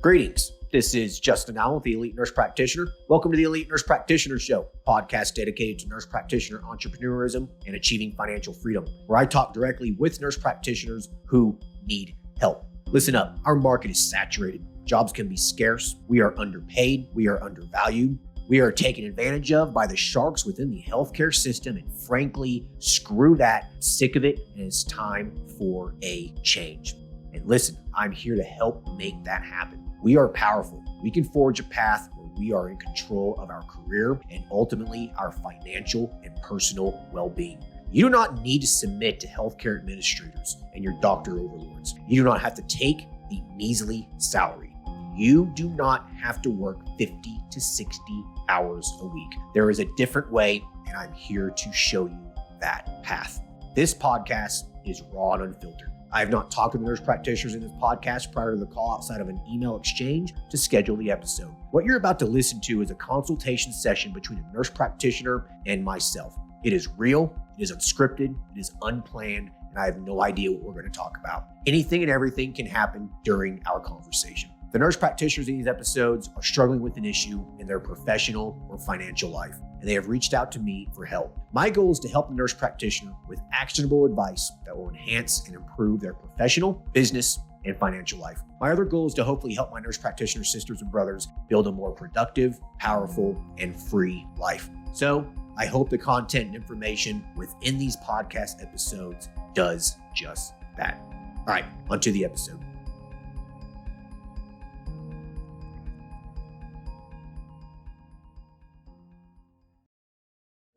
Greetings. This is Justin Allen with the Elite Nurse Practitioner. Welcome to the Elite Nurse Practitioner Show, podcast dedicated to nurse practitioner entrepreneurism and achieving financial freedom, where I talk directly with nurse practitioners who need help. Listen up, our market is saturated. Jobs can be scarce. We are underpaid. We are undervalued. We are taken advantage of by the sharks within the healthcare system, and frankly, screw that. I'm sick of it, and it's time for a change. And listen, I'm here to help make that happen. We are powerful. We can forge a path where we are in control of our career and ultimately our financial and personal well-being. You do not need to submit to healthcare administrators and your doctor overlords. You do not have to take a measly salary. You do not have to work 50 to 60 hours a week. There is a different way, and I'm here to show you that path. This podcast is raw and unfiltered. I have not talked to the nurse practitioners in this podcast prior to the call outside of an email exchange to schedule the episode. What you're about to listen to is a consultation session between a nurse practitioner and myself. It is real, it is unscripted, it is unplanned, and I have no idea what we're going to talk about. Anything and everything can happen during our conversation. The nurse practitioners in these episodes are struggling with an issue in their professional or financial life, and they have reached out to me for help. My goal is to help the nurse practitioner with actionable advice that will enhance and improve their professional, business, and financial life. My other goal is to hopefully help my nurse practitioner sisters and brothers build a more productive, powerful, and free life. So I hope the content and information within these podcast episodes does just that. All right, onto the episode.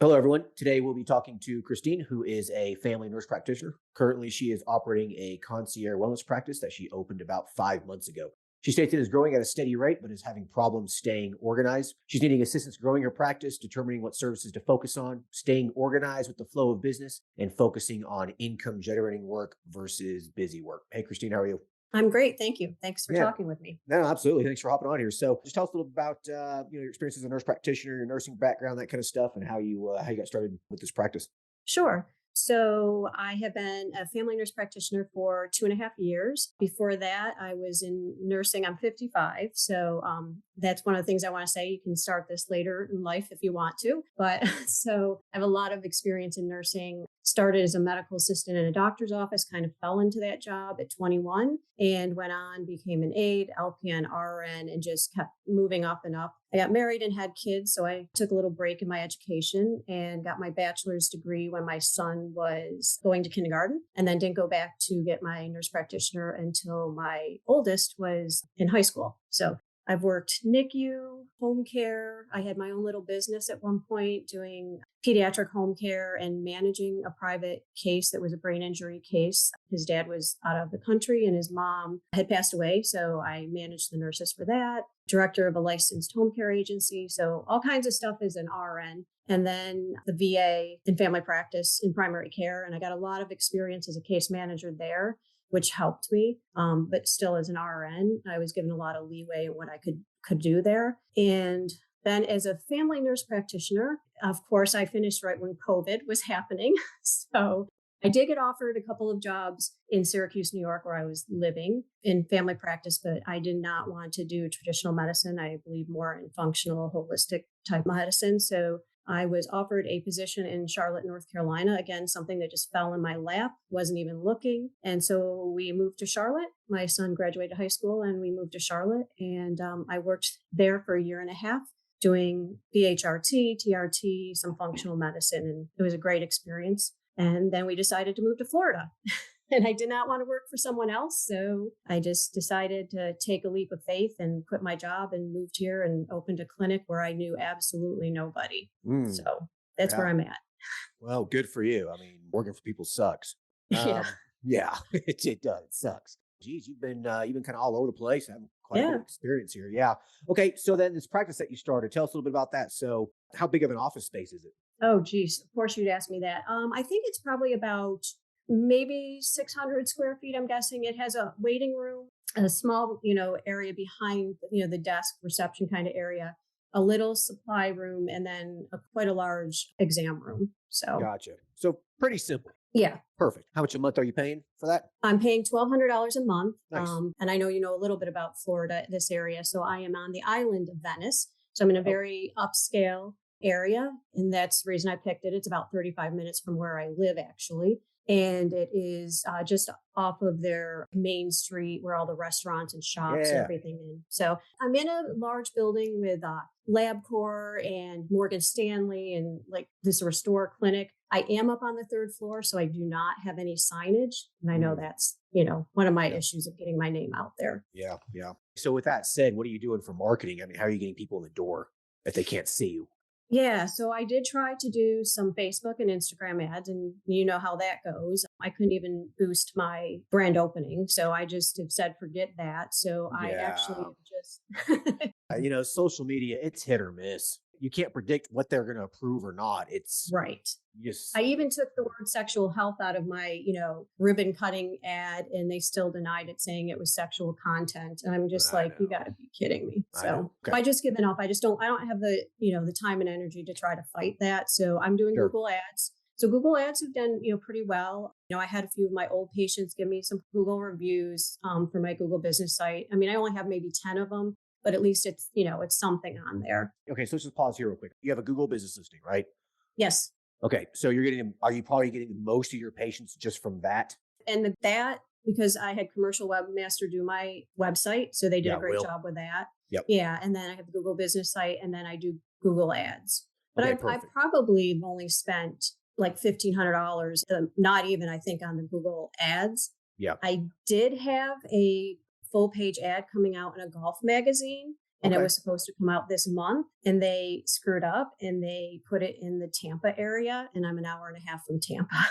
Hello, everyone. Today, we'll be talking to Christine, who is a family nurse practitioner. Currently, she is operating a concierge wellness practice that she opened about 5 months ago. She states it is growing at a steady rate, but is having problems staying organized. She's needing assistance growing her practice, determining what services to focus on, staying organized with the flow of business, and focusing on income-generating work versus busy work. Hey, Christine, how are you? I'm great. Thank you. Thanks for talking with me. No, absolutely. Thanks for hopping on here. So just tell us a little about your experience as a nurse practitioner, your nursing background, that kind of stuff, and how you got started with this practice. Sure. So I have been a family nurse practitioner for 2.5 years. Before that, I was in nursing. I'm 55. So that's one of the things I want to say. You can start this later in life if you want to. But so I have a lot of experience in nursing. Started as a medical assistant in a doctor's office, kind of fell into that job at 21 and went on, became an aide, LPN, RN, and just kept moving up and up. I got married and had kids, so I took a little break in my education and got my bachelor's degree when my son was going to kindergarten, and then didn't go back to get my nurse practitioner until my oldest was in high school. So I've worked NICU, home care. I had my own little business at one point doing pediatric home care and managing a private case that was a brain injury case. His dad was out of the country and his mom had passed away. So I managed the nurses for that. Director of a licensed home care agency. So all kinds of stuff as an RN. And then the VA in family practice in primary care. And I got a lot of experience as a case manager there, which helped me. But still as an RN, I was given a lot of leeway in what I could do there. And then as a family nurse practitioner, of course, I finished right when COVID was happening. So I did get offered a couple of jobs in Syracuse, New York, where I was living in family practice, but I did not want to do traditional medicine. I believe more in functional, holistic type medicine. So I was offered a position in Charlotte, North Carolina. Again, something that just fell in my lap, wasn't even looking. And so we moved to Charlotte. My son graduated high school and we moved to Charlotte. And I worked there for 1.5 years doing BHRT, TRT, some functional medicine. And it was a great experience. And then we decided to move to Florida. And I did not want to work for someone else. So I just decided to take a leap of faith and quit my job and moved here and opened a clinic where I knew absolutely nobody. So that's where I'm at. Well, good for you. I mean, working for people sucks. Yeah. Yeah, it does. It sucks. Geez, you've been kind of all over the place, having quite a bit of experience here. Yeah. Okay. So then this practice that you started, tell us a little bit about that. So how big of an office space is it? Oh, geez. Of course you'd ask me that. I think it's probably about maybe 600 square feet. I'm guessing. It has a waiting room, a small, area behind, the desk reception kind of area, a little supply room, and then quite a large exam room. So gotcha. So pretty simple. Yeah. Perfect. How much a month are you paying for that? I'm paying $1,200 a month. Nice. And I know you know a little bit about Florida, this area. So I am on the island of Venice. So I'm in a Oh, very upscale area. And that's the reason I picked it. It's about 35 minutes from where I live, actually. And it is just off of their main street where all the restaurants and shops and yeah. everything in. So I'm in a large building with LabCorp and Morgan Stanley and like this Restore clinic. I am up on the third floor, so I do not have any signage. And I know Mm, that's, one of my yeah. issues of getting my name out there. Yeah. Yeah. So with that said, what are you doing for marketing? I mean, how are you getting people in the door if they can't see you? Yeah, so I did try to do some Facebook and Instagram ads, and you know how that goes. I couldn't even boost my brand opening. So I just have said, forget that. So I actually Yeah. just, Social media, it's hit or miss. You can't predict what they're going to approve or not. It's right. just, I even took the word sexual health out of my, ribbon cutting ad, and they still denied it, saying it was sexual content. And I'm just I like, you know. got to be kidding me. I know. So Okay. I just given up. I don't have the, the time and energy to try to fight that. So I'm doing Sure. Google ads. So Google ads have done, pretty well. I had a few of my old patients give me some Google reviews for my Google business site. I mean, I only have maybe 10 of them, but at least it's, it's something on there. Okay. So let's just pause here real quick. You have a Google business listing, right? Yes. Okay. So are you probably getting most of your patients just from that? And that because I had Commercial Webmaster do my website, so they did Yeah. a great Will. job with that. Yep. Yeah, and then I have the Google business site, and then I do Google ads. But Okay. I Perfect. probably only spent like $1,500, not even I think on the Google ads. Yeah. I did have a full page ad coming out in a golf magazine, and it Okay. was supposed to come out this month, and they screwed up and they put it in the Tampa area, and I'm an hour and a half from Tampa.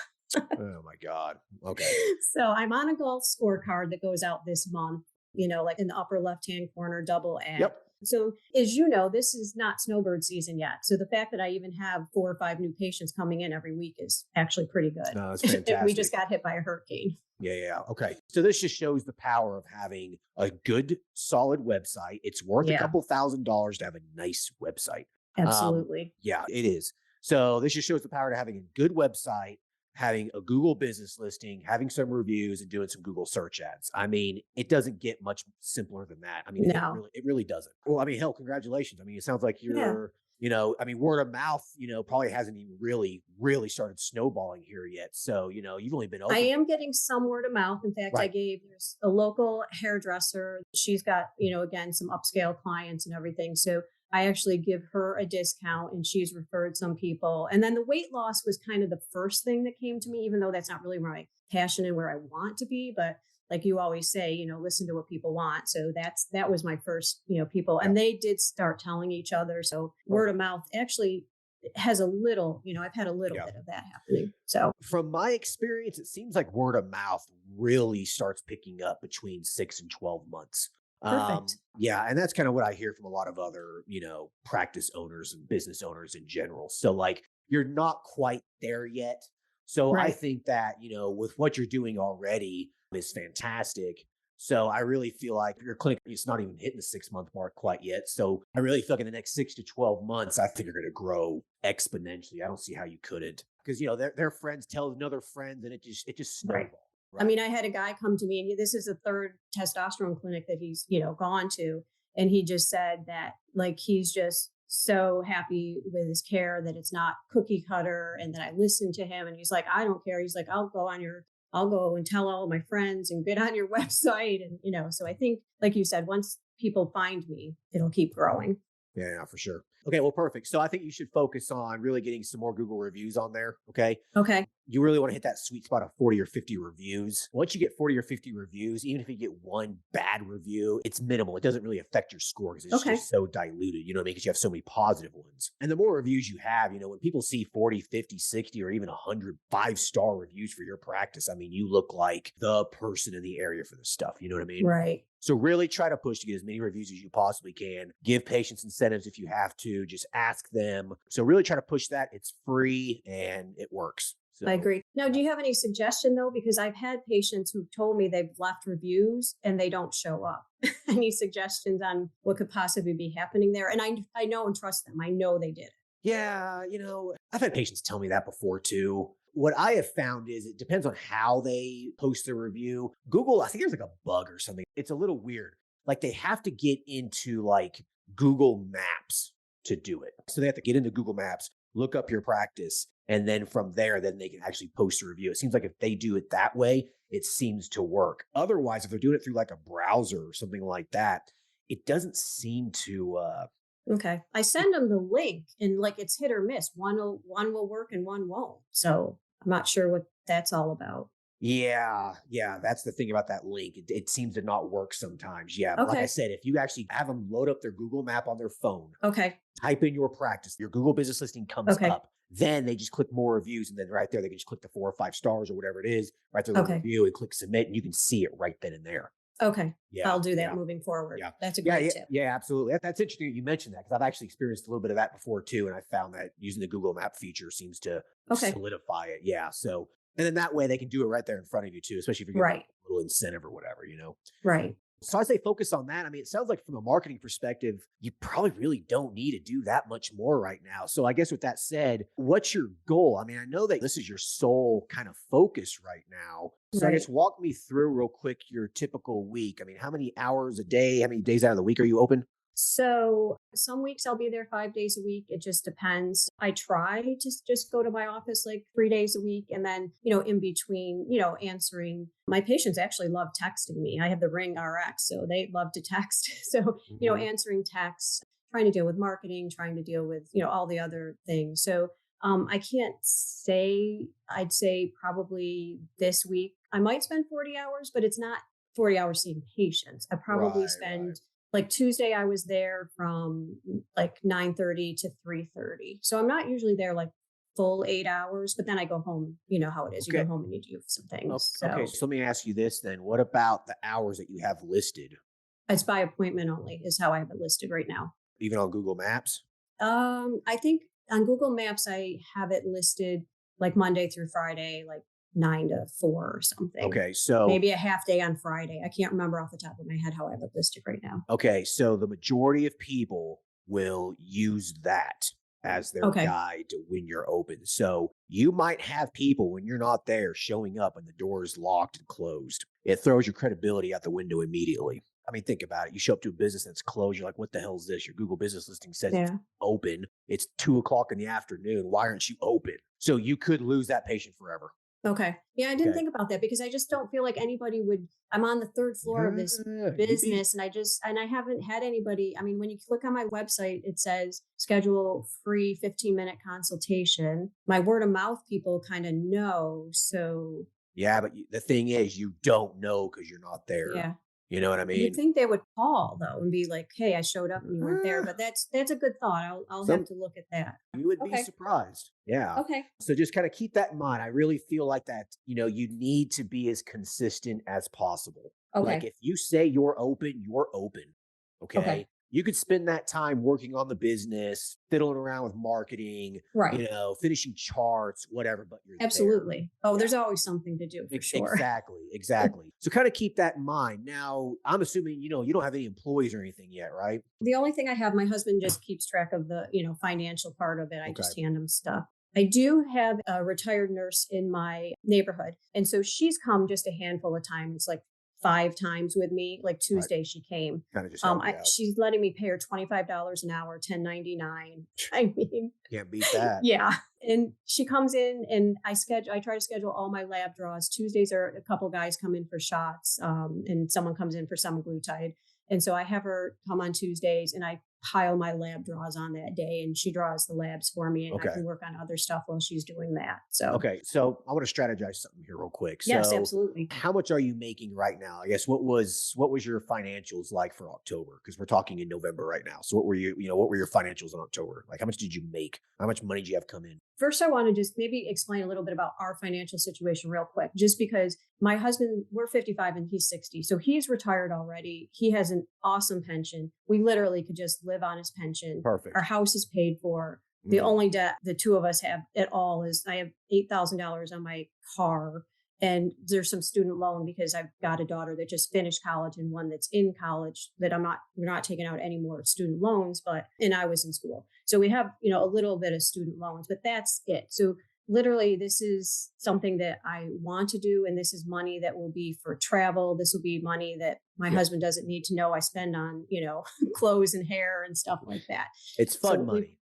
Oh my God. Okay. So I'm on a golf scorecard that goes out this month, like in the upper left hand corner, double ad. Yep. So, as you know, this is not snowbird season yet. So, the fact that I even have 4 or 5 new patients coming in every week is actually pretty good. No, that's We just fantastic. got hit by a hurricane. Yeah, yeah. Okay. So this just shows the power of having a good, solid website. It's worth a Yeah, couple $1,000s to have a nice website. absolutely. Yeah, it is. So this just shows the power to having a good website, having a Google business listing, having some reviews, and doing some Google search ads. I mean, it doesn't get much simpler than that. I mean, No. it really doesn't. Well, I mean, hell, congratulations. I mean, it sounds like Yeah. word of mouth, probably hasn't even really started snowballing here yet. So, you've only been I open. am getting some word of mouth. In fact, Right. there's a local hairdresser. She's got, again, some upscale clients and everything. So I actually give her a discount and she's referred some people. And then the weight loss was kind of the first thing that came to me, even though that's not really my passion and where I want to be. But like you always say, listen to what people want. So that was my first, people. Yeah. And they did start telling each other. So word of mouth actually has a little, I've had a little Yeah. bit of that happening. So From my experience, it seems like word of mouth really starts picking up between 6 and 12 months. perfect. Yeah, and that's kind of what I hear from a lot of other, practice owners and business owners in general. So like you're not quite there yet. So I Right. think that, with what you're doing already is fantastic. So I really feel like your clinic is not even hitting the 6 month mark quite yet. So I really feel like in the next 6 to 12 months, I think you're going to grow exponentially. I don't see how you couldn't because their friends tell another friend, and it just Right. snowballs. I mean, I had a guy come to me, and this is the third testosterone clinic that he's, gone to. And he just said that, like, he's just so happy with his care that it's not cookie cutter and that I listen to him. And he's like, I don't care. He's like, I'll go and tell all of my friends and get on your website. And, so I think, like you said, once people find me, it'll keep growing. Yeah, for sure. Okay, well, perfect. So I think you should focus on really getting some more Google reviews on there. Okay. Okay. You really want to hit that sweet spot of 40 or 50 reviews. Once you get 40 or 50 reviews, even if you get one bad review, it's minimal. It doesn't really affect your score because it's Okay. just so diluted, you know what I mean? Because you have so many positive ones. And the more reviews you have, when people see 40, 50, 60, or even 100 5-star reviews for your practice, I mean, you look like the person in the area for this stuff. You know what I mean? Right. So really try to push to get as many reviews as you possibly can. Give patients incentives if you have to. Just ask them. So really try to push that. It's free and it works. So, I agree. Now, do you have any suggestion though? Because I've had patients who've told me they've left reviews and they don't show up. Any suggestions on what could possibly be happening there? And I know and trust them. I know they did it. Yeah, I've had patients tell me that before too. What I have found is it depends on how they post the review. Google, I think there's like a bug or something. It's a little weird. Like they have to get into like Google Maps to do it. So they have to get into Google Maps, look up your practice, and then from there, then they can actually post a review. It seems like if they do it that way, it seems to work. Otherwise, if they're doing it through like a browser or something like that, it doesn't seem to Okay. I send them the link and like it's hit or miss. One will work and one won't. So I'm not sure what that's all about. Yeah, that's the thing about that link. It seems to not work sometimes. Yeah, but like I Okay. said, if you actually have them load up their Google map on their phone, Okay. type in your practice, your Google business listing comes Okay. up. Then they just click more reviews, and then right there they can just click the 4 or 5 stars or whatever it is, right there the Okay. review, and click submit, and you can see it right then and there. Okay. Yeah, I'll do that yeah, moving forward. yeah, That's a yeah, great yeah, tip. yeah. Absolutely. That's interesting that you mentioned that because I've actually experienced a little bit of that before too, and I found that using the Google Map feature seems to Okay. solidify it. Yeah. So, and then that way they can do it right there in front of you too, especially if you're getting Right. a little incentive or whatever, you know. Right. So I say focus on that. I mean, it sounds like from a marketing perspective, you probably really don't need to do that much more right now. So I guess with that said, what's your goal? I mean, I know that this is your sole kind of focus right now. So I Right. guess walk me through real quick your typical week. I mean, how many hours a day, how many days out of the week are you open? So some weeks I'll be there 5 days a week. It just depends. I try to just go to my office like 3 days a week. And then, in between, answering my patients actually love texting me. I have the Ring RX, so they love to text. So, Mhm. answering texts, trying to deal with marketing, trying to deal with, all the other things. So I can't say, I'd say probably this week I might spend 40 hours, but it's not 40 hours seeing patients. I probably Right, right. spend like Tuesday, I was there from like 9:30 to 3:30. So I'm not usually there like full 8 hours, but then I go home. You know how it is. You go Okay. home and you do some things. Okay. So So let me ask you this then. What about the hours that you have listed, it's by appointment only, is how I have it listed right now. even on Google Maps? I think on Google Maps, I have it listed like Monday through Friday, like 9 to 4 or something. Okay. So Maybe a half day on Friday. I can't remember off the top of my head how I have it listed right now. Okay, so the majority of people will use that as their Okay. guide to when you're open. So you might have people when you're not there showing up and the door is locked and closed. It throws your credibility out the window immediately. I mean, think about it. You show up to a business that's closed. You're like, what the hell is this? Your Google business listing says it's Yeah. open. It's 2 o'clock in the afternoon. Why aren't you open? So you could lose that patient forever. Okay. Yeah, I didn't Okay. think about that because I just don't feel like anybody would. I'm on the third floor of this Yeah, you'd be business and I haven't had anybody. I mean, when you click on my website, it says schedule free 15-minute consultation. My word of mouth people kind of know. So yeah, but the thing is, you don't know because you're not there. yeah. You know what I You'd mean? think they would call though and be like, "Hey, I showed up and you weren't there." Uh, But that's a good thought. I'll have some to look at that. you would be Okay. surprised. Yeah. Okay. So just kind of keep that in mind. I really feel like that, you need to be as consistent as possible. Like Okay. if you say you're open, you're open. Okay. Okay. You could spend that time working on the business, fiddling around with marketing, Right. finishing charts, whatever, but you're there. Absolutely. Oh, Yeah. there's always something to do for sure. Exactly, exactly. So kind of keep that in mind. Now, I'm assuming, you don't have any employees or anything yet, right? The only thing I have, my husband just keeps track of the, financial part of it. I Okay. just hand him stuff. I do have a retired nurse in my neighborhood. And so she's come just a handful of times, like 5 times with me. Like Right. Tuesday she came. Kind of just help you I, out. she's letting me pay her $25 an hour, 1099. I mean, Can't beat that. yeah. And she comes in and I try to schedule all my lab draws. Tuesdays are a couple guys come in for shots, and someone comes in for semaglutide. And so I have her come on Tuesdays and I pile my lab draws on that day and she draws the labs for me and I Okay. can work on other stuff while she's doing that. So Okay. So I want to strategize something here real quick. yes, So absolutely. how much are you making right now? I guess what was your financials like for October? Because we're talking in November right now. So what were your financials in October? Like how much did you make? How much money did you have come in? First, I want to just maybe explain a little bit about our financial situation real quick, just because my husband, we're 55 and he's 60. So he's retired already. He has an awesome pension. We literally could just live on his pension. Perfect. Our house is paid for. The Mhm. only debt the two of us have at all is I have $8,000 on my car. And there's some student loan because I've got a daughter that just finished college and one that's in college that we're not taking out any more student loans, and I was in school. So we have, a little bit of student loans, but that's it. So literally, this is something that I want to do. And this is money that will be for travel. This will be money that my Yeah. husband doesn't need to know I spend on, clothes and hair and stuff like that. It's fun money.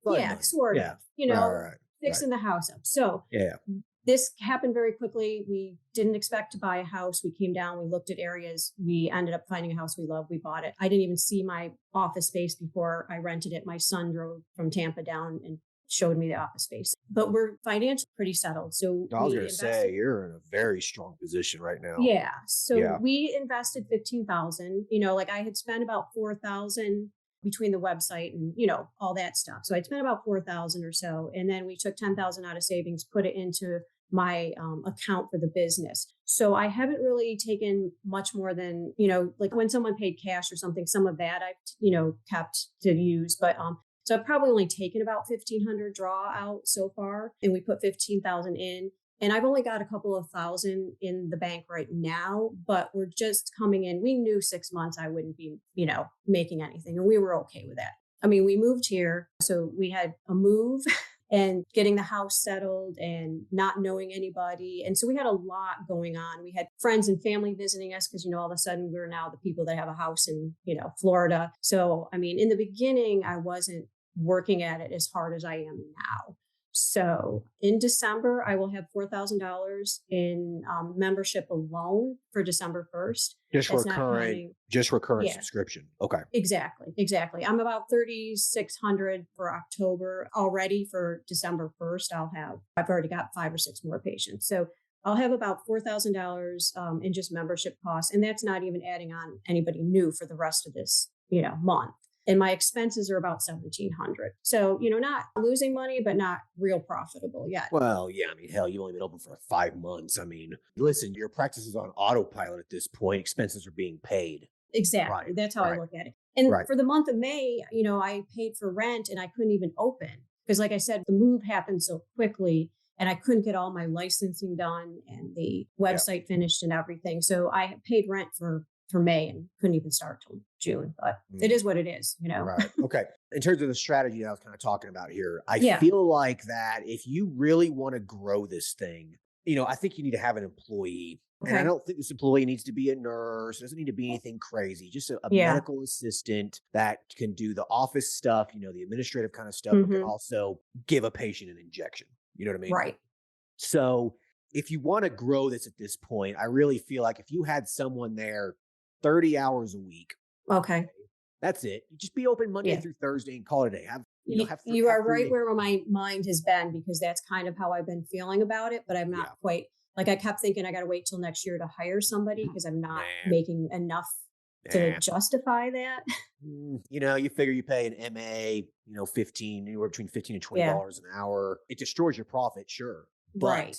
Fun money. Sort Yeah. of, Right. fixing the house up. So Yeah. this happened very quickly. We didn't expect to buy a house. We came down, we looked at areas. We ended up finding a house we love. We bought it. I didn't even see my office space before I rented it. My son drove from Tampa down and showed me the office space. But we're financially pretty settled. So I was we going to say, you're in a very strong position right now. Yeah. So Yeah. we invested 15,000, like I had spent about 4,000 between the website and, all that stuff. So I'd spent about 4,000 or so. And then we took 10,000 out of savings, put it into my account for the business. So I haven't really taken much more than, like when someone paid cash or something, some of that I've, kept to use. But so I've probably only taken about 1,500 draw out so far. And we put 15,000 in. And I've only got a couple of thousand in the bank right now, but we're just coming in. We knew 6 months I wouldn't be, making anything. And we were okay with that. I mean, we moved here. So we had a move and getting the house settled and not knowing anybody. And so we had a lot going on. We had friends and family visiting us because, all of a sudden we're now the people that have a house in, Florida. So, I mean, in the beginning, I wasn't working at it as hard as I am now. So in December, I will have $4,000 in membership alone for December 1st. Just That's recurring Yeah. subscription. Okay. Exactly. I'm about 3,600 for October already. For December 1st, I've already got 5 or 6 more patients. So I'll have about $4,000 in just membership costs. And that's not even adding on anybody new for the rest of this, month. And my expenses are about 1,700. So, not losing money, but not real profitable yet. Well, yeah. I mean, hell, you've only been open for 5 months. I mean, listen, your practice is on autopilot at this point. Expenses are being paid. Exactly. Right. That's how I look at it. And Right. for the month of May, I paid for rent and I couldn't even open because, like I said, the move happened so quickly and I couldn't get all my licensing done and the website finished and everything. So I paid rent for May and couldn't even start till June, but it is what it is, Right. Okay. In terms of the strategy that I was kind of talking about here, I Yeah. feel like that if you really want to grow this thing, I think you need to have an employee. And I Okay. don't think this employee needs to be a nurse. It doesn't need to be anything crazy. Just a Yeah. medical assistant that can do the office stuff, the administrative kind of stuff, but can Mhm. also give a patient an injection. You know what I mean? Right. So if you want to grow this at this point, I really feel like if you had someone there 30 hours a week, Okay. that's it. You just be open Monday Yeah. through Thursday and call it a day. Have You have are free right day. where my mind has been because that's kind of how I've been feeling about it, but I'm not quite like I kept thinking I got to wait till next year to hire somebody because I'm not Nah. making enough to Nah. justify that. You figure you pay an MA, 15, anywhere between 15 and $20 an hour. It destroys your profit, sure. Right.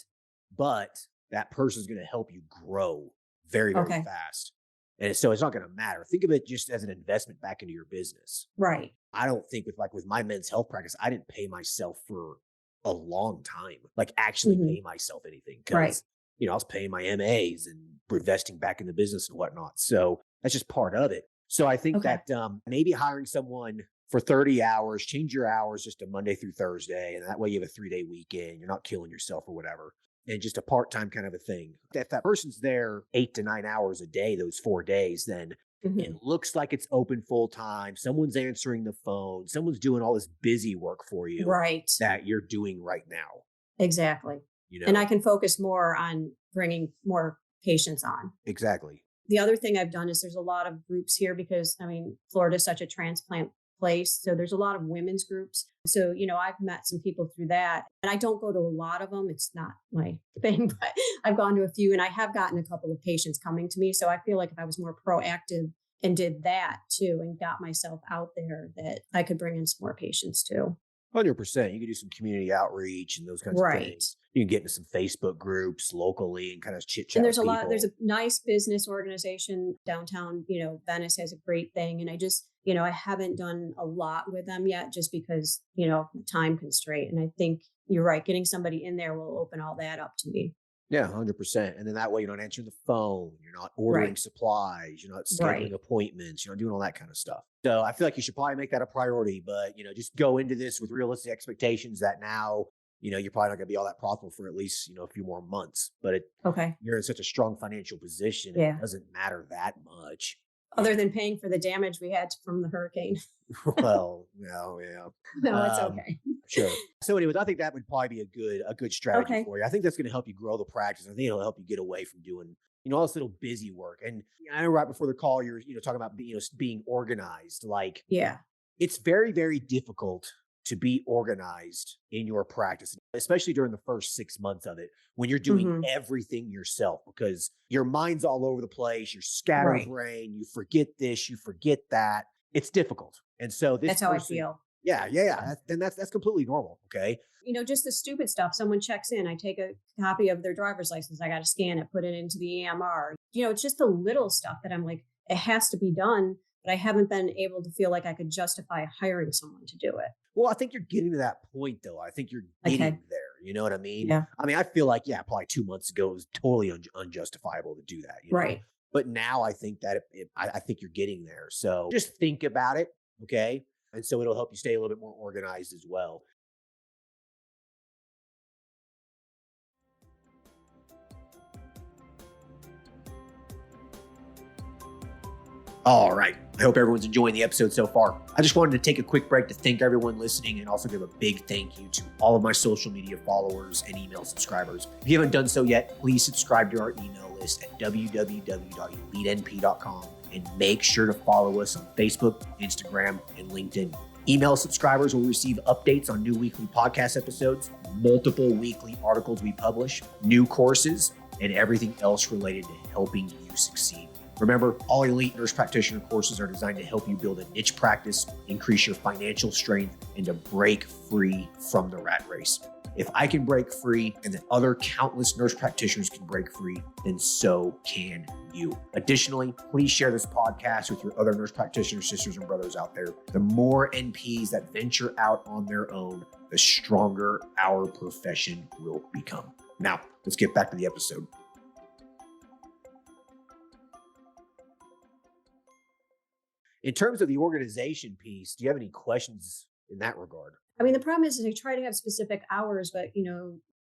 But that person's going to help you grow very, very Okay. fast. And so it's not going to matter. Think of it just as an investment back into your business. Right. I don't think with my men's health practice, I didn't pay myself for a long time, like actually Mhm. pay myself anything. Right. Cause I was paying my MAs and investing back in the business and whatnot. So that's just part of it. So I think Okay. that maybe hiring someone for 30 hours, change your hours just to Monday through Thursday. And that way you have a 3-day weekend. You're not killing yourself or whatever. And just a part-time kind of a thing. If that person's there 8 to 9 hours a day, those 4 days, then Mhm. it looks like it's open full time. Someone's answering the phone. Someone's doing all this busy work for you Right. that you're doing right now. Exactly. And I can focus more on bringing more patients on. Exactly. The other thing I've done is there's a lot of groups here because Florida is such a transplant place. So there's a lot of women's groups. So, I've met some people through that and I don't go to a lot of them. It's not my thing, but I've gone to a few and I have gotten a couple of patients coming to me. So I feel like if I was more proactive and did that too, and got myself out there that I could bring in some more patients too. 100%. You can do some community outreach and those kinds of Right. things. You can get into some Facebook groups locally and kind of chit chat. And there's with a lot, people. there's a nice business organization downtown, Venice has a great thing. And I just, I haven't done a lot with them yet just because, time constraint. And I think you're right. Getting somebody in there will open all that up to me. Yeah, 100%. And then that way you're not answering the phone. You're not ordering Right. supplies. You're not scheduling Right. appointments. You're not doing all that kind of stuff. So I feel like you should probably make that a priority, but just go into this with realistic expectations that now you're probably not going to be all that profitable for at least, a few more months, but Okay. you're in such a strong financial position. Yeah. It doesn't matter that much. Other than paying for the damage we had from the hurricane. Well, no, yeah. No, it's Um, okay. sure. So anyways, I think that would probably be a good strategy Okay. for you. I think that's going to help you grow the practice. I think it'll help you get away from doing, all this little busy work. And I know right before the call, you're, talking about, being organized. Like Yeah. it's very, very difficult to be organized in your practice, especially during the first 6 months of it, when you're doing everything yourself, because your mind's all over the place, you're Right. scatterbrained, you forget this, you forget that. It's difficult. And so this That's how I person, feel. yeah. And that's completely normal. Okay. Just the stupid stuff. Someone checks in, I take a copy of their driver's license. I got to scan it, put it into the EMR. It's just the little stuff that I'm like, it has to be done, but I haven't been able to feel like I could justify hiring someone to do it. Well, I think you're getting to that point though. I think you're getting there. You know what I mean? Yeah. I mean, I feel like, probably 2 months ago, it was totally unjustifiable to do that. Right. But now I think that I think you're getting there. So just think about it. Okay. And so it'll help you stay a little bit more organized as well. All right. I hope everyone's enjoying the episode so far. I just wanted to take a quick break to thank everyone listening and also give a big thank you to all of my social media followers and email subscribers. If you haven't done so yet, please subscribe to our email list at www.elitenp.com and make sure to follow us on Facebook, Instagram, and LinkedIn. Email subscribers will receive updates on new weekly podcast episodes, multiple weekly articles we publish, new courses, and everything else related to helping you succeed. Remember, all Elite Nurse Practitioner courses are designed to help you build a niche practice, increase your financial strength, and to break free from the rat race. If I can break free and that other countless nurse practitioners can break free, then so can you. Additionally, please share this podcast with your other nurse practitioner sisters and brothers out there. The more NPs that venture out on their own, the stronger our profession will become. Now, let's get back to the episode. In terms of the organization piece, do you have any questions in that regard? I mean, the problem is I try to have specific hours, but,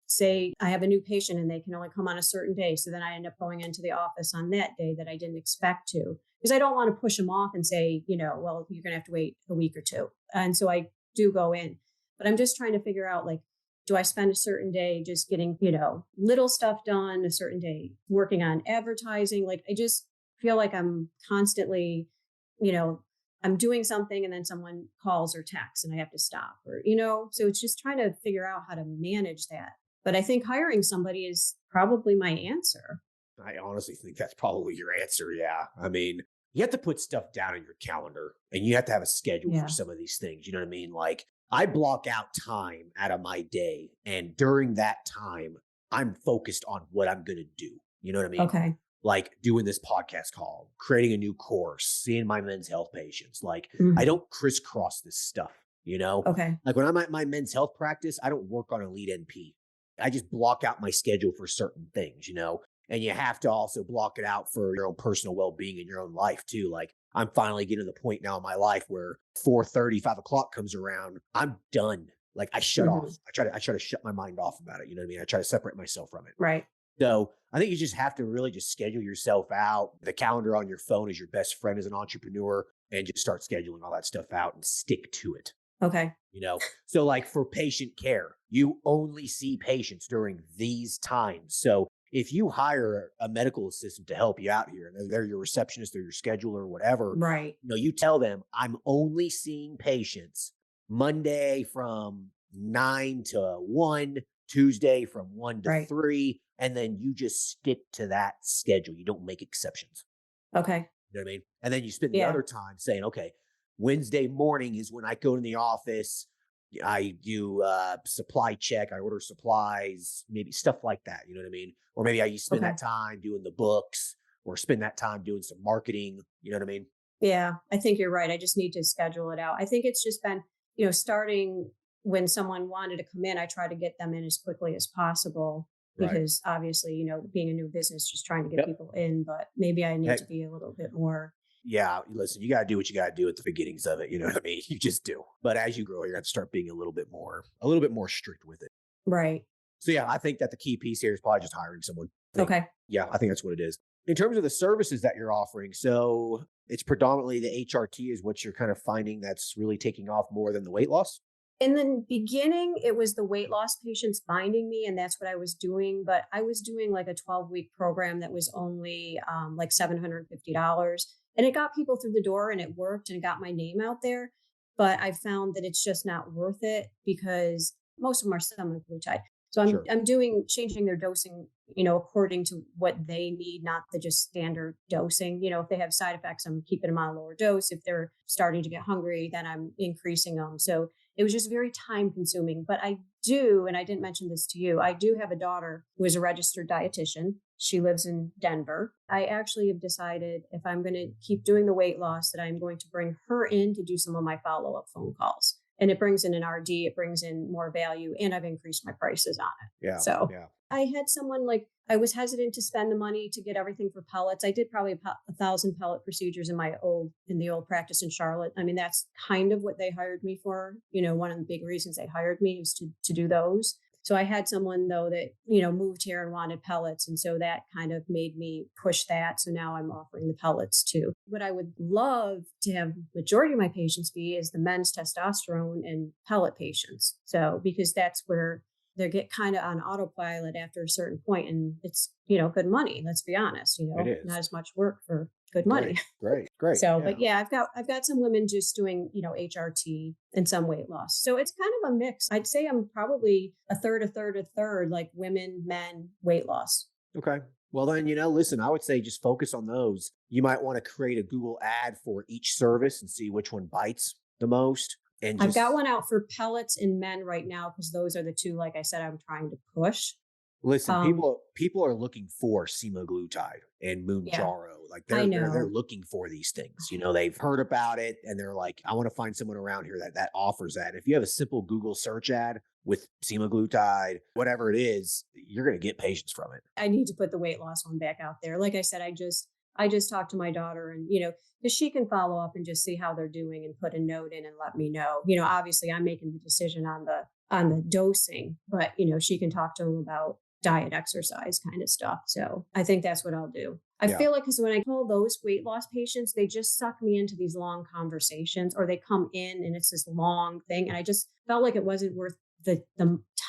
say I have a new patient and they can only come on a certain day. So then I end up going into the office on that day that I didn't expect to, because I don't want to push them off and say, well, you're going to have to wait a week or two. And so I do go in, but I'm just trying to figure out, like, do I spend a certain day just getting, little stuff done, a certain day working on advertising? Like, I just feel like I'm constantly, I'm doing something and then someone calls or texts and I have to stop, or, so it's just trying to figure out how to manage that. But I think hiring somebody is probably my answer. I honestly think that's probably your answer. Yeah. I mean, you have to put stuff down in your calendar and you have to have a schedule for some of these things. You know what I mean? Like, I block out time out of my day, and during that time, I'm focused on what I'm going to do. You know what I mean? Okay. Like doing this podcast call, creating a new course, seeing my men's health patients. Like, I don't crisscross this stuff, Okay. Like when I'm at my men's health practice, I don't work on Elite NP. I just block out my schedule for certain things, and you have to also block it out for your own personal well-being in your own life too. Like, I'm finally getting to the point now in my life where 4:30, 5 o'clock comes around, I'm done. Like, I shut off. I try to shut my mind off about it. You know what I mean? I try to separate myself from it. Right. So I think you just have to really just schedule yourself out. The calendar on your phone is your best friend as an entrepreneur, and just start scheduling all that stuff out and stick to it. Okay. So like for patient care, you only see patients during these times. So if you hire a medical assistant to help you out here, and they're your receptionist or your scheduler, whatever, Right. You tell them, I'm only seeing patients Monday from 9 to 1, Tuesday from 1 to 3. And then you just stick to that schedule. You don't make exceptions. Okay. You know what I mean? And then you spend the other time saying, okay, Wednesday morning is when I go to the office. I do supply check. I order supplies, maybe stuff like that. You know what I mean? Or maybe I spend that time doing the books, or spend that time doing some marketing. You know what I mean? Yeah, I think you're right. I just need to schedule it out. I think it's just been, starting when someone wanted to come in, I try to get them in as quickly as possible. Because obviously, being a new business, just trying to get people in, but maybe I need to be a little bit more. Yeah. Listen, you got to do what you got to do at the beginnings of it. You know what I mean? You just do. But as you grow, you're going to start being a little bit more strict with it. Right. So yeah, I think that the key piece here is probably just hiring someone. Okay. Yeah, I think that's what it is. In terms of the services that you're offering, so it's predominantly the HRT is what you're kind of finding that's really taking off more than the weight loss? In the beginning, it was the weight loss patients finding me, and that's what I was doing. But I was doing like a 12-week program that was only like $750. And it got people through the door and it worked and it got my name out there. But I found that it's just not worth it because most of them are semaglutide. So Sure. I'm doing changing their dosing, according to what they need, not the just standard dosing. If they have side effects, I'm keeping them on a lower dose. If they're starting to get hungry, then I'm increasing them. So it was just very time consuming. But I do, and I didn't mention this to you, I do have a daughter who is a registered dietitian. She lives in Denver. I actually have decided if I'm going to keep doing the weight loss, that I'm going to bring her in to do some of my follow up phone calls. And it brings in an RD, it brings in more value, and I've increased my prices on it. Yeah. So Yeah. I had someone like, I was hesitant to spend the money to get everything for pellets. I did probably 1,000 pellet procedures in the old practice in Charlotte. I mean, that's kind of what they hired me for. One of the big reasons they hired me was to do those. So I had someone though that, moved here and wanted pellets. And so that kind of made me push that. So now I'm offering the pellets too. What I would love to have majority of my patients be is the men's testosterone and pellet patients. So because that's where they get kind of on autopilot after a certain point, and it's, good money. Let's be honest, It is. not as much work for good money. Great. So, Yeah. but yeah, I've got some women just doing, HRT and some weight loss. So it's kind of a mix. I'd say I'm probably a third, like women, men, weight loss. Okay. Well, then, listen, I would say just focus on those. You might want to create a Google ad for each service and see which one bites the most. And I've got one out for pellets and men right now because those are the two, like I said, I'm trying to push. listen, people are looking for semaglutide and Yeah, Mounjaro. Like I they're know. looking for these things. They've heard about it and they're like, I want to find someone around here that offers that. If you have a simple Google search ad with semaglutide, whatever it is, you're going to get patients from it. I need to put the weight loss one back out there. Like I said, I just talked to my daughter and, because she can follow up and just see how they're doing and put a note in and let me know. Obviously I'm making the decision on the dosing, but she can talk to them about diet, exercise kind of stuff. So I think that's what I'll do. I Yeah. feel like because when I call those weight loss patients, they just suck me into these long conversations, or they come in and it's this long thing. And I just felt like it wasn't worth the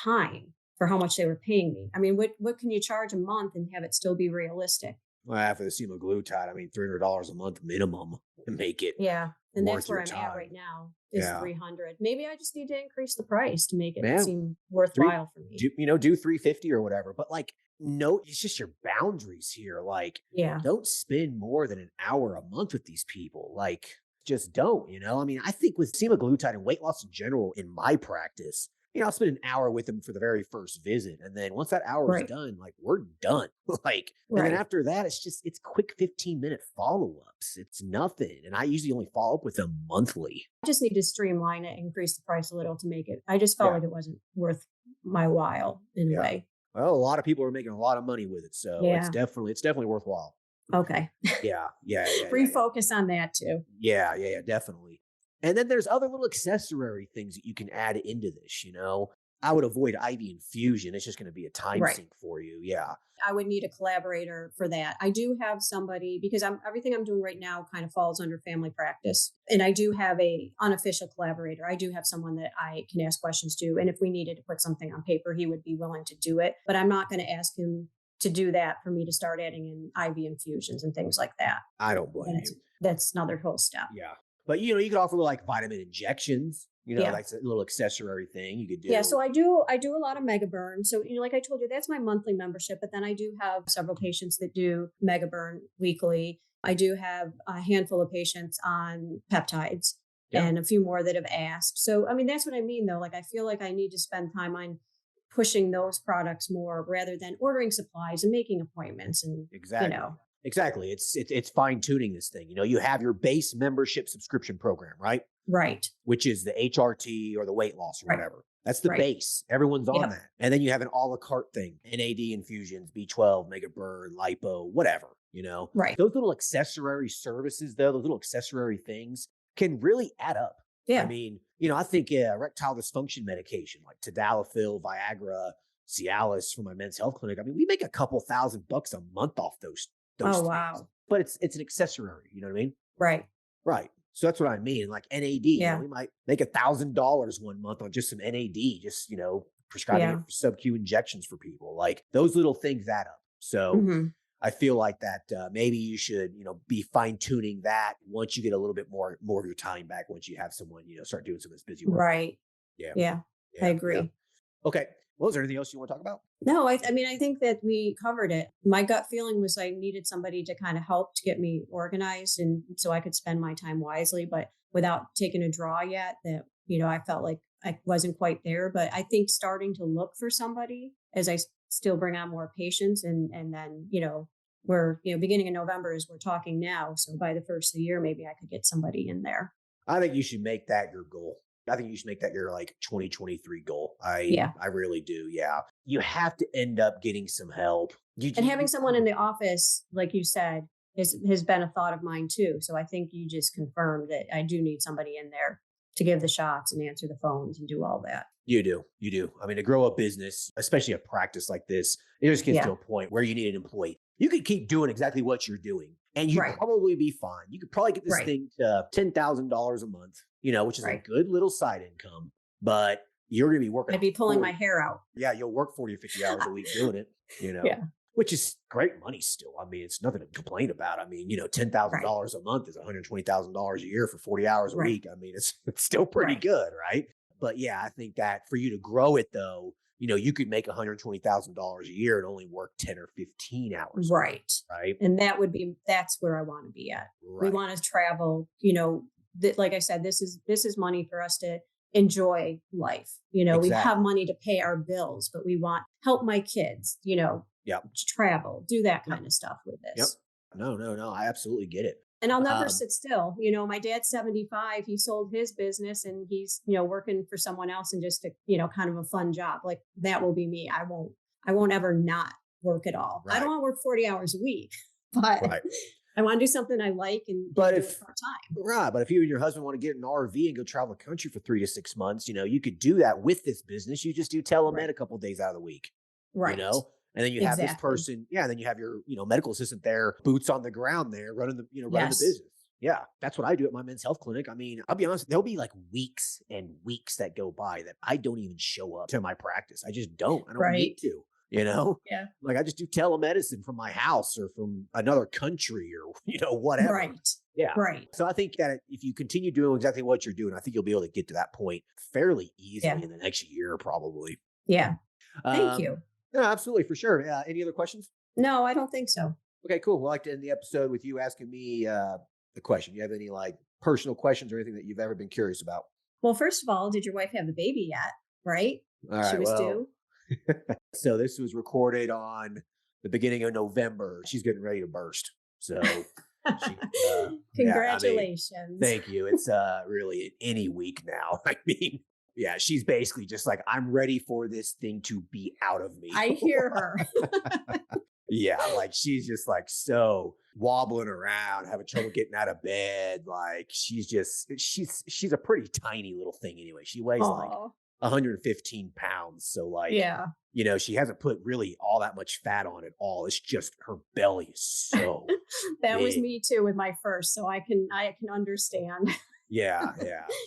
time for how much they were paying me. I mean, what can you charge a month and have it still be realistic? Well, for the semaglutide, I mean, $300 a month minimum to make it Yeah. And worth that's where your I'm at time. right now is Yeah. 300. Maybe I just need to increase the price to make it Man, seem worthwhile for me. do 350 or whatever. But no, it's just your boundaries here. Like, Yeah. don't spend more than an hour a month with these people. Like, just don't, I mean, I think with semaglutide and weight loss in general, in my practice, I'll spend an hour with them for the very first visit. And then once that hour is Right. done, like we're done. And then Right. after that, it's quick 15-minute follow-ups. It's nothing. And I usually only follow up with them monthly. I just need to streamline it, increase the price a little to make it. I just felt Yeah. like it wasn't worth my while in a Yeah. way. Well, a lot of people are making a lot of money with it. So it's Yeah. definitely worthwhile. Okay. Yeah. Refocus on that too. Yeah, definitely. And then there's other little accessory things that you can add into this, I would avoid IV infusion. It's just going to be a time Right. sink for you. Yeah. I would need a collaborator for that. I do have somebody because everything I'm doing right now kind of falls under family practice. And I do have a unofficial collaborator. I do have someone that I can ask questions to. And if we needed to put something on paper, he would be willing to do it. But I'm not going to ask him to do that for me to start adding in IV infusions and things like that. I don't blame you. That's another whole step. Yeah. But, you could offer like vitamin injections, Yeah. that's a little accessory thing you could do. Yeah, so I do a lot of mega burn. So, like I told you, that's my monthly membership, but then I do have several patients that do mega burn weekly. I do have a handful of patients on peptides and a few more that have asked. So, I mean, that's what I mean though. Like, I feel like I need to spend time on pushing those products more rather than ordering supplies and making appointments and, Exactly. Exactly. It's fine tuning this thing. You have your base membership subscription program, right? Right. Which is the HRT or the weight loss or Right. whatever. That's the Right. base. Everyone's on Yep. that. And then you have an a la carte thing, NAD infusions, B12, mega burn, lipo, whatever, Right. Those little accessory services though, those little accessory things can really add up I Yeah. mean, I think erectile dysfunction medication like Tadalafil, Viagra, Cialis for my men's health clinic. I mean, we make a couple $1,000 a month off those Oh, things, wow. but it's an accessory. You know what I mean? Right. Right. So that's what I mean. Like NAD, Yeah. we might make $1,000 one month on just some NAD, just prescribing it Yeah. for sub-Q injections for people. Like those little things add up. So Hmm. I feel like that maybe you should, be fine tuning that once you get a little bit more of your time back. Once you have someone, start doing some of this busy work. Right. Yeah, Yeah. I yeah, yeah. agree. Okay. Well, is there anything else you want to talk about? No, I mean, I think that we covered it. My gut feeling was I needed somebody to kind of help to get me organized and so I could spend my time wisely, but without taking a draw yet that, I felt like I wasn't quite there. But I think starting to look for somebody as still bring on more patients and then, we're, beginning of November as we're talking now. So by the first of the year, maybe I could get somebody in there. I think you should make that your goal. I think you should make that your like 2023 goal. Yeah. I really do. Yeah. You have to end up getting some help. And having someone in the office, like you said, has been a thought of mine too. So I think you just confirmed that I do need somebody in there to give the shots and answer the phones and do all that. You do. You do. I mean, to grow a business, especially a practice like this, it just gets to Yeah. a point where you need an employee. You could keep doing exactly what you're doing and you'd Right. probably be fine. You could probably get this Right. thing to $10,000 a month, which is a Right. good little side income, but you're going to be working. I'd be pulling my 40 hair out. Yeah, you'll work 40 or 50 hours a week doing it, Yeah. which is great money still. I mean, it's nothing to complain about. I mean, $10,000 a month is $120,000 a year for 40 hours a Right. week. I mean, it's still pretty Right. good, right? But yeah, I think that for you to grow it though, you could make $120,000 a year and only work 10 or 15 hours. Right. Right. And that's where I want to be at. We Right. want to travel, like I said, this is money for us to enjoy life. We Exactly. have money to pay our bills, but we want help my kids, Yep. travel, do that Yep. kind of stuff with Yep. this. No. I absolutely get it. And I'll never Um, sit still. My dad's 75. He sold his business and he's, working for someone else and just kind of a fun job. Like that will be me. I won't ever not work at all. I Right. don't want to work 40 hours a week, but Right. I want to do something I like and But do if it part time. Right, but if you and your husband want to get an RV and go travel the country for 3 to 6 months, you could do that with this business. You just do telemed Right. a couple of days out of the week, Right. and then you have this Exactly. person, and then you have your, medical assistant there, boots on the ground there, running the Yes. business. Yeah, that's what I do at my men's health clinic. I mean, I'll be honest, there'll be like weeks and weeks that go by that I don't even show up to my practice. I just don't. I don't need Right. to. Yeah. Like I just do telemedicine from my house or from another country or whatever. Right. Yeah. Right. So I think that if you continue doing exactly what you're doing, I think you'll be able to get to that point fairly easily Yeah. in the next year, probably. Yeah. Thank Um, you. Yeah, absolutely, for sure. Any other questions? No, I don't think so. Okay, cool. We'd like to end the episode with you asking me a question. You have any like personal questions or anything that you've ever been curious about? Well, first of all, did your wife have a baby yet? Right? All She right. was Well, due. so this was recorded on the beginning of November. She's getting ready to burst. So she, yeah, Congratulations. thank you. It's really any week now. I mean, yeah, she's basically just like, I'm ready for this thing to be out of me. I hear her. Yeah, like she's just like so wobbling around, having trouble getting out of bed. Like she's a pretty tiny little thing anyway. She weighs like Aw. 115 pounds. So like, Yeah. she hasn't put really all that much fat on at all. It's just her belly is so That was big. me too with my first, so I can understand. Yeah.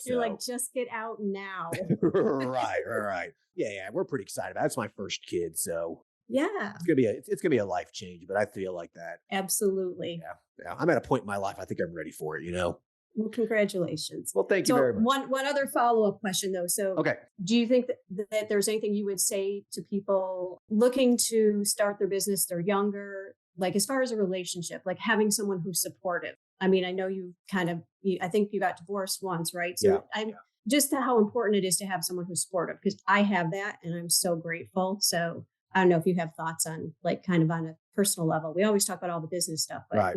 You're like, So- just get out now. right. Yeah. We're pretty excited. That's my first kid. So Yeah, it's gonna be a life change, but I feel like that. absolutely. Yeah. I'm at a point in my life. I think I'm ready for it, Well, congratulations. Well, thank you So very much. one other follow-up question though. So Okay. do you think that there's anything you would say to people looking to start their business, they're younger, like as far as a relationship, like having someone who's supportive? I mean, I know I think you got divorced once, right? So Yeah. I'm just how important it is to have someone who's supportive because I have that and I'm so grateful. So I don't know if you have thoughts on like kind of on a personal level. We always talk about all the business stuff, but Right.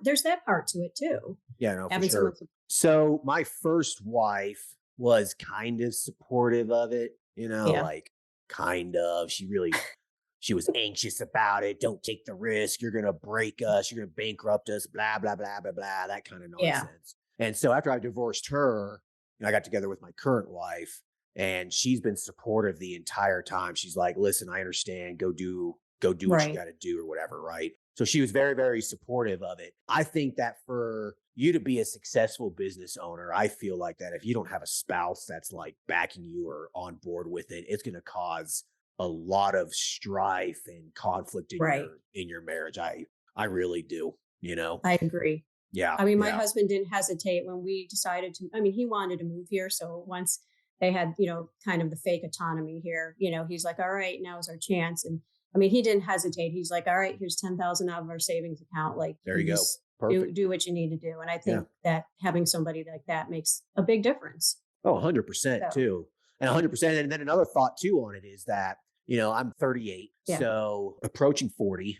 there's that part to it too. Yeah, no, for Having sure. someone So my first wife was kind of supportive of it, Yeah. like kind of. She was anxious about it. Don't take the risk. You're gonna break us. You're gonna bankrupt us. Blah blah blah blah blah. That kind of Yeah. nonsense. And so after I divorced her, I got together with my current wife, and she's been supportive the entire time. She's like, listen, I understand. Go do what you Right. got to do or whatever. Right. So she was very, very supportive of it. I think that for you to be a successful business owner, I feel like that if you don't have a spouse that's like backing you or on board with it, it's going to cause a lot of strife and conflict in Right. your marriage. I really do, you know? I agree. Yeah. I mean, my Yeah. husband didn't hesitate when we decided to, I mean, he wanted to move here. So once they had, kind of the fake autonomy here, he's like, all right, now is our chance. And I mean, he didn't hesitate. He's like, all right, here's 10,000 out of our savings account. Like, There you go. just Perfect. do what you need to do. And I Yeah. think that having somebody like that makes a big difference. Oh, 100% So, too. And 100%. And then another thought too on it is that, I'm 38, yeah. so approaching 40.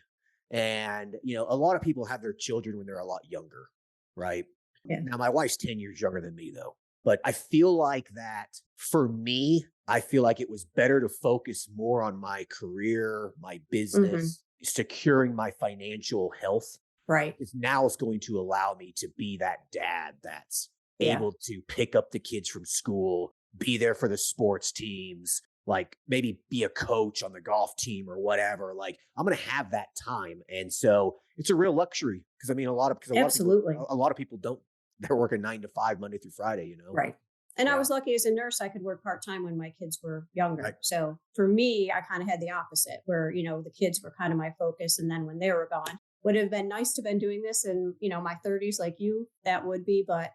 And, a lot of people have their children when they're a lot younger, right? Yeah. Now, my wife's 10 years younger than me, though. But I feel like that for me, I feel like it was better to focus more on my career, my business, securing my financial health. Right. Because now it's going to allow me to be that dad that's Yeah. able to pick up the kids from school, be there for the sports teams, like maybe be a coach on the golf team or whatever. Like I'm going to have that time. And so it's a real luxury because I mean, Absolutely. a lot of people don't, they're working 9 to 5 Monday through Friday, Right. And I Yeah. was lucky as a nurse, I could work part-time when my kids were younger. Right. So for me, I kind of had the opposite where, the kids were kind of my focus. And then when they were gone, would have been nice to have been doing this in, my 30s like you, that would be, but,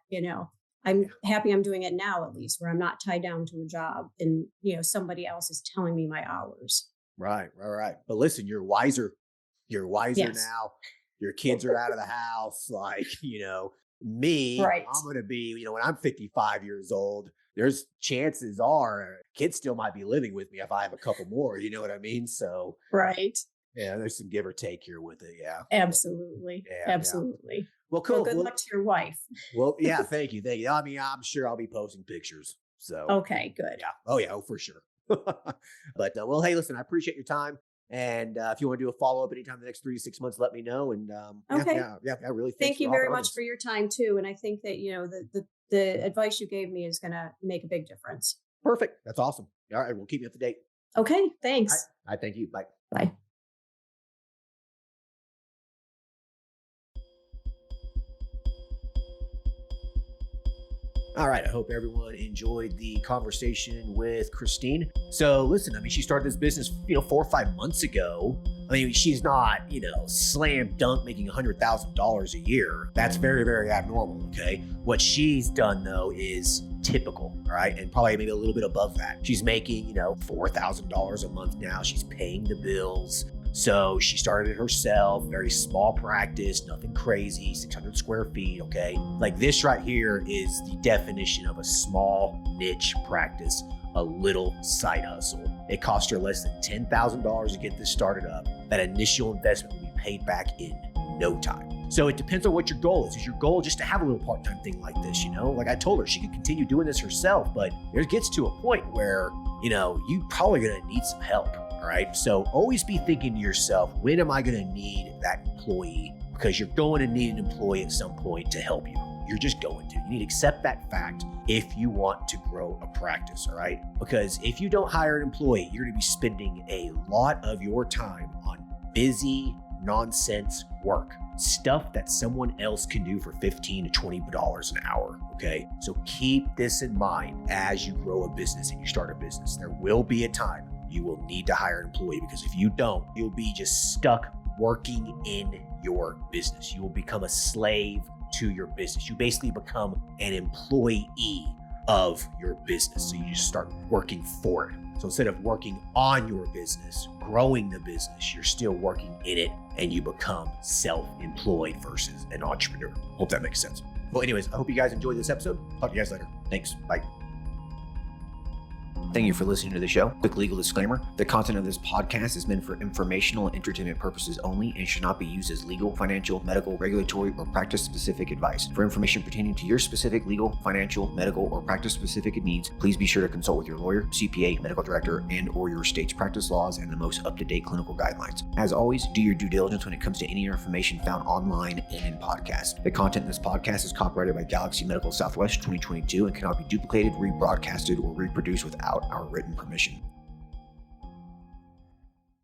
I'm happy I'm doing it now, at least where I'm not tied down to a job and, somebody else is telling me my hours. Right. But listen, you're wiser. You're wiser Yes. now. Your kids are out of the house. Like, me, Right. I'm going to be, when I'm 55 years old, there's chances are kids still might be living with me if I have a couple more, you know what I mean? So Right. yeah, there's some give or take here with it. Yeah. Absolutely. Yeah. Absolutely. Well, cool. Well, good luck to your wife. Well, yeah, thank you. I mean, I'm sure I'll be posting pictures. So Okay, good. yeah. Oh yeah. Oh, for sure. But well, hey, listen, I appreciate your time. And if you want to do a follow up anytime in the next 3 to 6 months, let me know. And Okay. yeah, really. Thank you for all very the much others. for your time too. And I think that, the advice you gave me is going to make a big difference. Perfect. That's awesome. All right, we'll keep you up to date. Okay, thanks. I thank you. Bye. Bye. All right. I hope everyone enjoyed the conversation with Christine. So listen, I mean, she started this business, 4 or 5 months ago. I mean, she's not, slam dunk making $100,000 a year. That's very, very abnormal. Okay. What she's done though is typical. All right. And probably maybe a little bit above that. She's making, $4,000 a month now. She's paying the bills. So she started it herself, very small practice, nothing crazy, 600 square feet, okay? Like this right here is the definition of a small niche practice, a little side hustle. It cost her less than $10,000 to get this started up. That initial investment will be paid back in no time. So it depends on what your goal is. Is your goal just to have a little part-time thing like this, Like I told her, she could continue doing this herself, but it gets to a point where, you probably gonna need some help. All right. So always be thinking to yourself, when am I going to need that employee? Because you're going to need an employee at some point to help you. You're just going to. You need to accept that fact if you want to grow a practice. All right. Because if you don't hire an employee, you're going to be spending a lot of your time on busy, nonsense work, stuff that someone else can do for $15 to $20 an hour. Okay. So keep this in mind as you grow a business and you start a business. There will be a time you will need to hire an employee, because if you don't, you'll be just stuck working in your business. You will become a slave to your business. You basically become an employee of your business. So you just start working for it. So instead of working on your business, growing the business, you're still working in it and you become self-employed versus an entrepreneur. Hope that makes sense. Well, anyways, I hope you guys enjoyed this episode. Talk to you guys later. Thanks. Bye. Thank you for listening to the show. Quick legal disclaimer. The content of this podcast is meant for informational and entertainment purposes only and should not be used as legal, financial, medical, regulatory, or practice-specific advice. For information pertaining to your specific legal, financial, medical, or practice-specific needs, please be sure to consult with your lawyer, CPA, medical director, and/or your state's practice laws and the most up-to-date clinical guidelines. As always, do your due diligence when it comes to any information found online and in podcasts. The content in this podcast is copyrighted by Galaxy Medical Southwest 2022 and cannot be duplicated, rebroadcasted, or reproduced without our written permission.